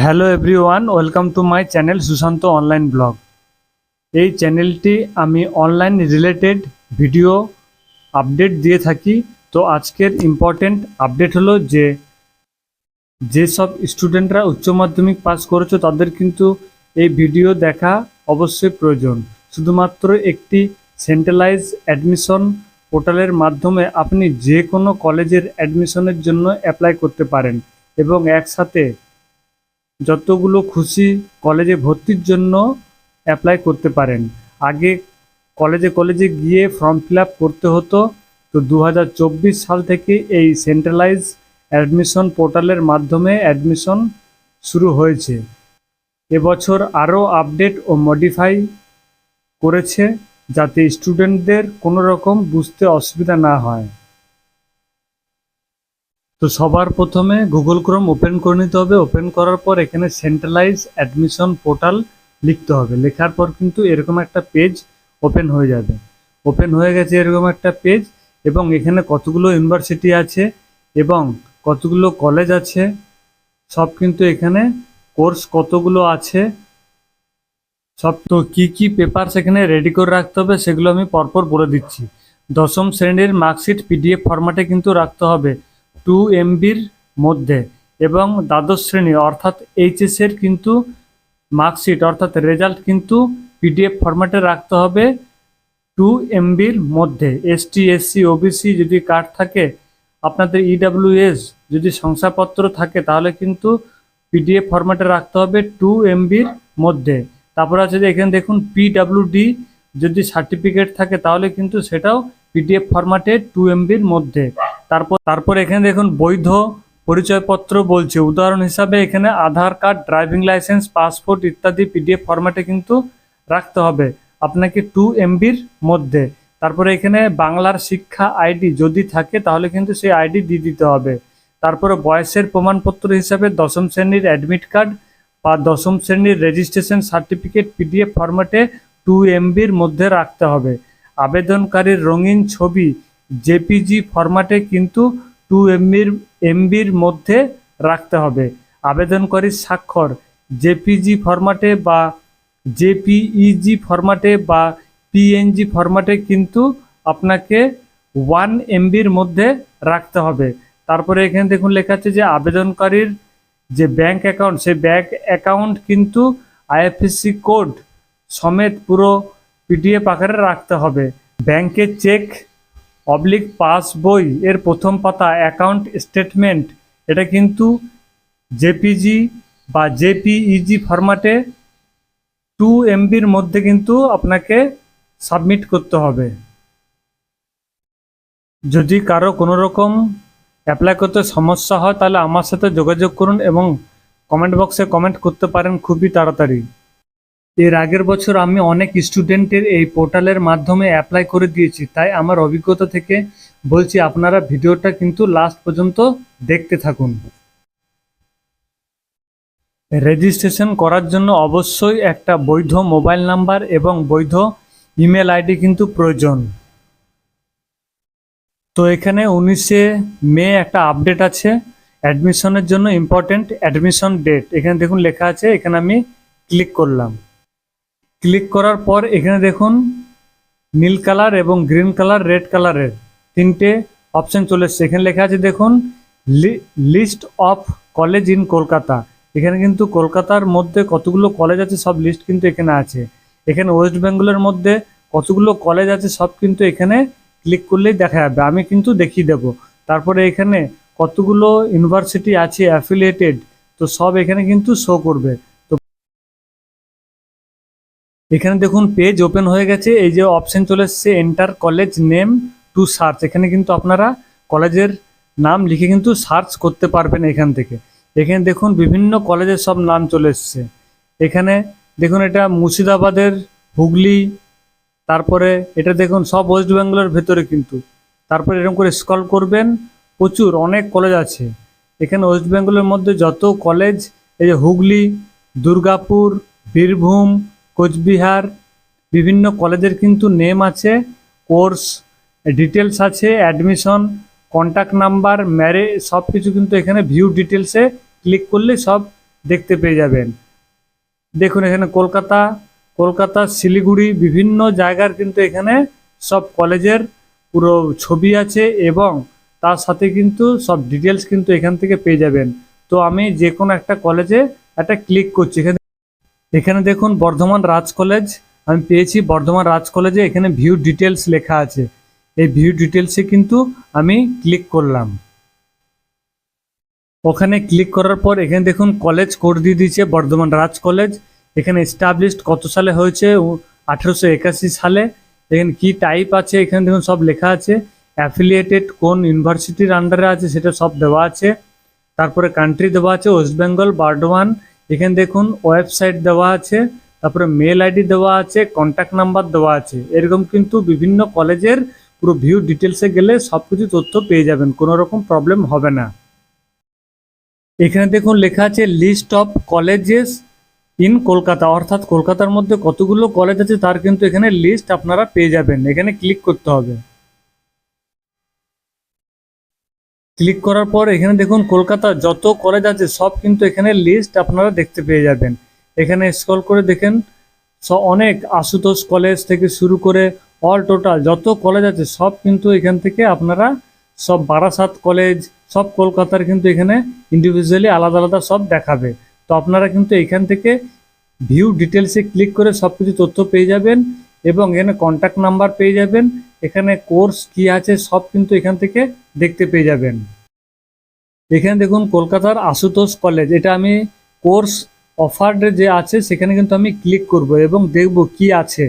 Hello everyone, welcome to my channel Sushant online blog. এই চ্যানেলটি আমি অনলাইন রিলেটেড ভিডিও আপডেট দিয়ে থাকি। তো আজকের ইম্পর্টেন্ট আপডেট হলো যেসব স্টুডেন্টরা উচ্চ মাধ্যমিক পাস করেছো তাদের কিন্তু এই ভিডিও দেখা অবশ্যই প্রয়োজন। শুধুমাত্র একটি সেন্ট্রালাইজ অ্যাডমিশন পোর্টালের মাধ্যমে আপনি যে কোনো কলেজের অ্যাডমিশনের জন্য অ্যাপ্লাই করতে পারেন এবং একসাথে যতগুলো খুশি কলেজে ভর্তির জন্য অ্যাপ্লাই করতে পারেন। আগে কলেজে কলেজে গিয়ে ফর্ম ফিল আপ করতে হতো। তো 2024 সাল থেকে এই সেন্ট্রালাইজ অ্যাডমিশন পোর্টালের মাধ্যমে অ্যাডমিশন শুরু হয়েছে। এবছর আরও আপডেট ও মডিফাই করেছে যাতে স্টুডেন্টদের কোনো রকম বুঝতে অসুবিধা না হয়। তো সবার প্রথমে গুগল ক্রোম ওপেন করে নিতে হবে। ওপেন করার পর এখানে সেন্ট্রালাইজ অ্যাডমিশন পোর্টাল লিখতে হবে। লেখার পর কিন্তু এরকম একটা পেজ ওপেন হয়ে যাবে। ওপেন হয়ে গেছে এরকম একটা পেজ, এবং এখানে কতগুলো ইউনিভার্সিটি আছে এবং কতগুলো কলেজ আছে সব কিন্তু এখানে, কোর্স কতগুলো আছে সব। তো কি কি পেপার সেখানে রেডি করে রাখতে হবে সেগুলো আমি পরপর বলে দিচ্ছি। দশম শ্রেণীর মার্কশিট পিডিএফ ফরম্যাটে কিন্তু রাখতে হবে 2 MBর মধ্যে, এবং দ্বাদশ শ্রেণী অর্থাৎ এইচএসের কিন্তু মার্কশিট অর্থাৎ রেজাল্ট কিন্তু পিডিএফ ফরম্যাটে রাখতে হবে 2 MBর মধ্যে। এসটি এসসি ওবিসি যদি কার্ড থাকে, আপনাদের ইডাব্লিউএস যদি শংসাপত্র থাকে, তাহলে কিন্তু পিডিএফ ফরম্যাটে রাখতে হবে 2 MBর মধ্যে। তারপর আছে যে এখানে দেখুন পিডাব্লিউডি যদি সার্টিফিকেট থাকে তাহলে কিন্তু সেটাও পিডিএফ ফরম্যাটে 2 MBর মধ্যে। তারপর এখানে দেখুন বৈধ পরিচয়পত্র বলছে, উদাহরণ হিসাবে এখানে আধার কার্ড, ড্রাইভিং লাইসেন্স, পাসপোর্ট ইত্যাদি পিডিএফ ফরম্যাটে কিন্তু রাখতে হবে আপনাকে 2 MBর মধ্যে। তারপরে এখানে বাংলার শিক্ষা আইডি যদি থাকে তাহলে কিন্তু সেই আইডি দিয়ে দিতে হবে। তারপরে বয়সের প্রমাণপত্র হিসাবে দশম শ্রেণীর অ্যাডমিট কার্ড বা দশম শ্রেণীর রেজিস্ট্রেশন সার্টিফিকেট পিডিএফ ফরম্যাটে 2 MBর মধ্যে রাখতে হবে। আবেদনকারীর রঙিন ছবি জেপিজি ফরম্যাটে কিন্তু 2 MBর মধ্যে রাখতে হবে। আবেদনকারীর স্বাক্ষর জেপিজি ফরম্যাটে বা জেপিইজি ফরম্যাটে বা পিএনজি ফরম্যাটে কিন্তু আপনাকে 1 MBর মধ্যে রাখতে হবে। তারপরে এখানে দেখুন লেখা আছে যে আবেদনকারীর যে ব্যাংক অ্যাকাউন্ট, সেই ব্যাংক অ্যাকাউন্ট কিন্তু আইএফএসসি কোড সমেত পুরো পিডিএফ আকারে রাখতে হবে। ব্যাংকের চেক অবলিক পাস বই এর প্রথম পাতা অ্যাকাউন্ট স্টেটমেন্ট, এটা কিন্তু জেপিজি বা জেপিইজি ফরম্যাটে 2 MBর মধ্যে কিন্তু আপনাকে সাবমিট করতে হবে। যদি কারো কোনো রকম অ্যাপ্লাই করতে সমস্যা হয় তাহলে আমার সাথে যোগাযোগ করুন এবং কমেন্ট বক্সে কমেন্ট করতে পারেন খুবই তাড়াতাড়ি। এর আগের বছর আমি অনেক স্টুডেন্টের এই পোর্টালের মাধ্যমে অ্যাপ্লাই করে দিয়েছি, তাই আমার অভিজ্ঞতা থেকে বলছি আপনারা ভিডিওটা কিন্তু লাস্ট পর্যন্ত দেখতে থাকুন। রেজিস্ট্রেশন করার জন্য অবশ্যই একটা বৈধ মোবাইল নাম্বার এবং বৈধ ইমেল আইডি কিন্তু প্রয়োজন। তো এখানে 19শে মে একটা আপডেট আছে অ্যাডমিশনের জন্য, ইম্পর্টেন্ট অ্যাডমিশন ডেট। এখানে দেখুন লেখা আছে, এখানে আমি ক্লিক করলাম। ক্লিক করার পর এখানে দেখুন নীল কালার এবং গ্রিন কালার, রেড কালারের তিনটে অপশন চলে এসছে। এখানে লেখা আছে দেখুন list of college in Kolkata. এখানে কিন্তু কলকাতার মধ্যে কতগুলো কলেজ আছে সব লিস্ট কিন্তু এখানে আছে। এখানে ওয়েস্ট বেঙ্গলের মধ্যে কতগুলো কলেজ আছে সব কিন্তু এখানে ক্লিক করলেই দেখা যাবে। আমি কিন্তু দেখিয়ে দেবো। তারপরে এখানে কতগুলো ইউনিভার্সিটি আছে অ্যাফিলিয়েটেড, তো সব এখানে কিন্তু শো করবে। তো এখানে দেখুন পেজ ওপেন হয়ে গেছে। এই যে অপশন চলে এসছে enter college name to search, এখানে কিন্তু আপনারা কলেজের নাম লিখে কিন্তু সার্চ করতে পারবেন এখান থেকে। এখানে দেখুন বিভিন্ন কলেজের সব নাম চলে এসছে। এখানে দেখুন এটা মুর্শিদাবাদের, হুগলি, তারপরে এটা দেখুন সব ওয়েস্ট বেঙ্গলের ভেতরে কিন্তু। তারপরে এরকম করে স্ক্রল করবেন, প্রচুর অনেক কলেজ আছে এখানে ওয়েস্ট বেঙ্গলের মধ্যে যত কলেজ, এই যে হুগলি, দুর্গাপুর, বীরভূম, কোচবিহার, বিভিন্ন কলেজের কিন্তু নেম আছে, কোর্স ডিটেলস আছে, অ্যাডমিশন, কন্ট্যাক্ট নাম্বার, ম্যারেজ, সব কিছু কিন্তু এখানে ভিউ ডিটেলসে ক্লিক করলে সব দেখতে পেয়ে যাবেন। দেখুন এখানে কলকাতা, কলকাতা, শিলিগুড়ি বিভিন্ন জায়গার কিন্তু এখানে সব কলেজের পুরো ছবি আছে এবং তার সাথে কিন্তু সব ডিটেলস কিন্তু এখান থেকে পেয়ে যাবেন। তো আমি যে কোনো একটা কলেজে একটা ক্লিক করছি। এখানে এখানে দেখুন বর্ধমান রাজ কলেজ আমি পেয়েছি। বর্ধমান রাজ কলেজে এখানে ভিউ ডিটেলস লেখা আছে। এই ভিউ ডিটেলসে কিন্তু আমি ক্লিক করলাম। ওখানে ক্লিক করার পর এখানে দেখুন কলেজ কোড দিয়ে দিয়েছে বর্ধমান রাজ কলেজ। এখানে এস্টাবলিশড কত সালে হয়েছে, 1881 সালে। এখানে কি টাইপ আছে এখানে দেখুন সব লেখা আছে। অ্যাফিলিয়েটেড কোন ইউনিভার্সিটির আন্ডারে আছে সেটা সব দেওয়া আছে। তারপরে কান্ট্রি দেওয়া আছে ওয়েস্ট বেঙ্গল বর্ধমান। এখানে দেখুন ওয়েবসাইট দেওয়া আছে, তারপরে মেল আইডি দেওয়া আছে, কন্ট্যাক্ট নাম্বার দেওয়া আছে। এরকম কিন্তু বিভিন্ন কলেজের পুরো ভিউ ডিটেলসে গেলে সব কিছু তথ্য পেয়ে যাবেন, কোনো রকম প্রবলেম হবে না। এখানে দেখুন লেখা আছে list of colleges in Kolkata, অর্থাৎ কলকাতার মধ্যে কতগুলো কলেজ আছে তার কিন্তু এখানে লিস্ট আপনারা পেয়ে যাবেন। এখানে ক্লিক করতে হবে। ক্লিক করার পর এখানে দেখুন কলকাতার যত কলেজ আছে সব কিন্তু এখানে লিস্ট আপনারা দেখতে পেয়ে যাবেন। এখানে স্ক্রল করে দেখেন অনেক আশুতোষ কলেজ থেকে শুরু করে অল টোটাল যত কলেজ আছে সব কিন্তু এখান থেকে আপনারা সব বারাসাত কলেজ সব কলকাতার কিন্তু এখানে ইন্ডিভিজুয়ালি আলাদা আলাদা সব দেখাবে। তো আপনারা কিন্তু এখান থেকে ভিউ ডিটেলসে ক্লিক করে সব কিছু তথ্য পেয়ে যাবেন এবং এখানে কন্ট্যাক্ট নাম্বার পেয়ে যাবেন। এখানে কোর্স কি আছে সব কিন্তু এখান থেকে দেখতে পেয়ে যাবেন। এখানে দেখুন কলকাতার আশুতোষ কলেজ, এটা আমি কোর্স অফার্ড যে আছে সেখানে কিন্তু আমি ক্লিক করব এবং দেখব কি আছে।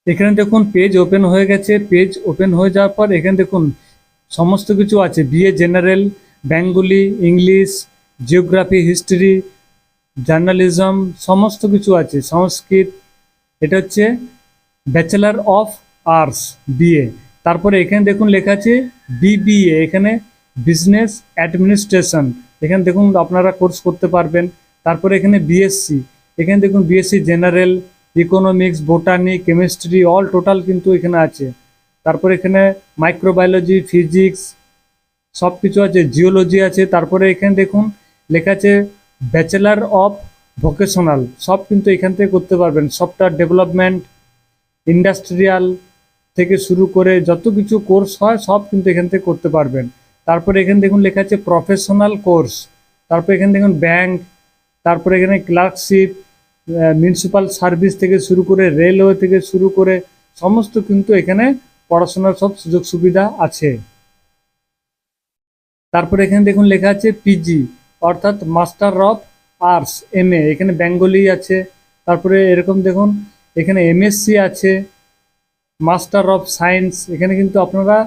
এখানে দেখুন পেজ ওপেন হয়ে গেছে। পেজ ওপেন হয়ে যাওয়ার পর এখানে দেখুন সমস্ত কিছু আছে। BA general, Bengali, English, geography, history, journalism সমস্ত কিছু আছে। সংস্কৃত, এটা হচ্ছে ব্যাচেলার অফ আর্টস বিএ। তারপরে এখানে দেখুন লেখা আছে বিবিএ, এখানে বিজনেস অ্যাডমিনিস্ট্রেশন, এখানে দেখুন আপনারা কোর্স করতে পারবেন। তারপরে এখানে বিএসসি, এখানে দেখুন BSc general, economics, botany, chemistry all total কিন্তু এখানে আছে। তারপরে এখানে মাইক্রোবায়োলজি, ফিজিক্স সব কিছু আছে, জিওলজি আছে। তারপরে এখানে দেখুন লেখা আছে ব্যাচেলার অফ ভোকেশনাল, সব কিন্তু এখান থেকে করতে পারবেন। সফটওয়্যার ডেভেলপমেন্ট, ইন্ডাস্ট্রিয়াল থেকে শুরু করে যত কিছু কোর্স হয় সব কিন্তু এখান থেকে করতে পারবেন। তারপরে এখানে দেখুন লেখা আছে প্রফেশনাল কোর্স। তারপরে এখানে দেখুন ব্যাংক, তারপরে এখানে ক্লার্কশিপ, মিউনিসিপ্যাল সার্ভিস থেকে শুরু করে রেলওয়ে থেকে শুরু করে সমস্ত কিন্তু এখানে পড়াশোনার সব সুযোগ সুবিধা আছে। তারপরে এখানে দেখুন লেখা আছে পিজি অর্থাৎ মাস্টার অফ আর্টস এমএ, এখানে বেঙ্গলি আছে। তারপরে এরকম দেখুন এখানে এমএসসি আছে, মাস্টার অফ সায়েন্স, এখানে কিন্তু আপনারা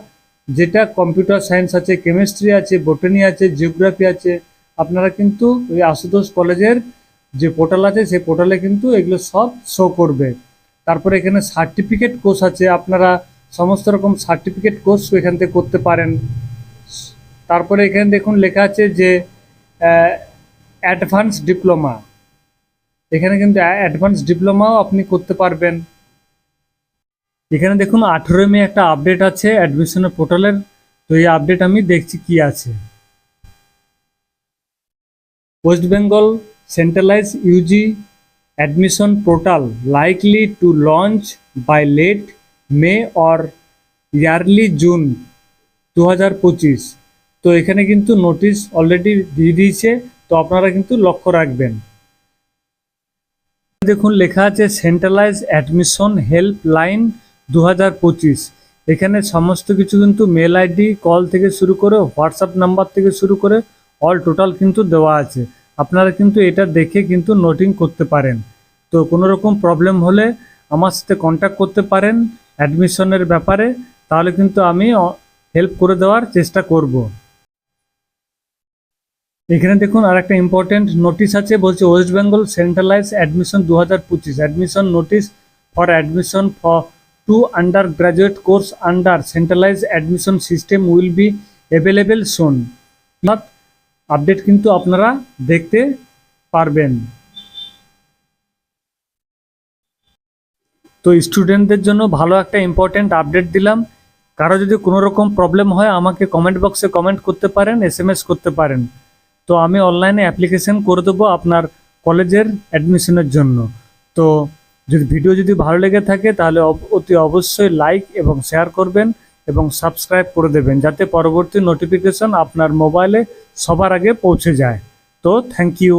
যেটা কম্পিউটার সায়েন্স আছে, কেমিস্ট্রি আছে, বোটানি আছে, জিওগ্রাফি আছে, আপনারা কিন্তু ওই আশুতোষ কলেজের যে পোর্টাল আছে সেই পোর্টালে কিন্তু এগুলো সব শো করবে। তারপরে এখানে সার্টিফিকেট কোর্স আছে, আপনারা সমস্ত রকম সার্টিফিকেট কোর্স এখান থেকে করতে পারেন। তারপরে এখানে দেখুন লেখা আছে যে অ্যাডভান্স ডিপ্লোমা, এখানে কিন্তু অ্যাডভান্স ডিপ্লোমাও আপনি করতে পারবেন। এখানে দেখুন 18 মে একটা আপডেট আছে অ্যাডমিশনের পোর্টালের। তো এই আপডেট আমি দেখছি কি আছে। West Bengal centralise UG admission portal likely to launch by late May or early June 2025। তো এখানে কিন্তু নোটিশ অলরেডি দিয়ে দিয়েছে, তো আপনারা কিন্তু লক্ষ্য রাখবেন। দেখুন লেখা আছে সেন্ট্রালাইজ অ্যাডমিশন হেল্পলাইন 2025। এখানে সমস্ত কিছু কিন্তু মেল আইডি, কল থেকে শুরু করে হোয়াটসঅ্যাপ নাম্বার থেকে শুরু করে অল টোটাল কিন্তু দেওয়া আছে। আপনারা কিন্তু এটা দেখে কিন্তু নোটিং করতে পারেন। তো কোনো রকম প্রবলেম হলে আমার সাথে কন্ট্যাক্ট করতে পারেন অ্যাডমিশনের ব্যাপারে, তাহলে কিন্তু আমি হেল্প করে দেওয়ার চেষ্টা করব। এখানে দেখুন আর একটা ইম্পর্টেন্ট নোটিশ আছে, বলছে West Bengal centralise admission 2025 admission notice for admission for to undergraduate course under centralise admission system will be available soon. অর্থাৎ আপডেট কিন্তু আপনারা দেখতে পারবেন। তো স্টুডেন্টদের জন্য ভালো একটা ইম্পর্টেন্ট আপডেট দিলাম। কারো যদি কোনো রকম প্রবলেম হয় আমাকে কমেন্ট বক্সে কমেন্ট করতে পারেন, এসএমএস করতে পারেন। তো আমি অনলাইনে অ্যাপ্লিকেশন করে দেবো আপনার কলেজের অ্যাডমিশনের জন্য। তো ভিডিও যদি ভালো লেগে থাকে তাহলে অতি অবশ্যই লাইক এবং শেয়ার করবেন এবং সাবস্ক্রাইব করে দেবেন, যাতে পরবর্তী নোটিফিকেশন আপনার মোবাইলে সবার আগে পৌঁছে যায়। তো থ্যাংক ইউ।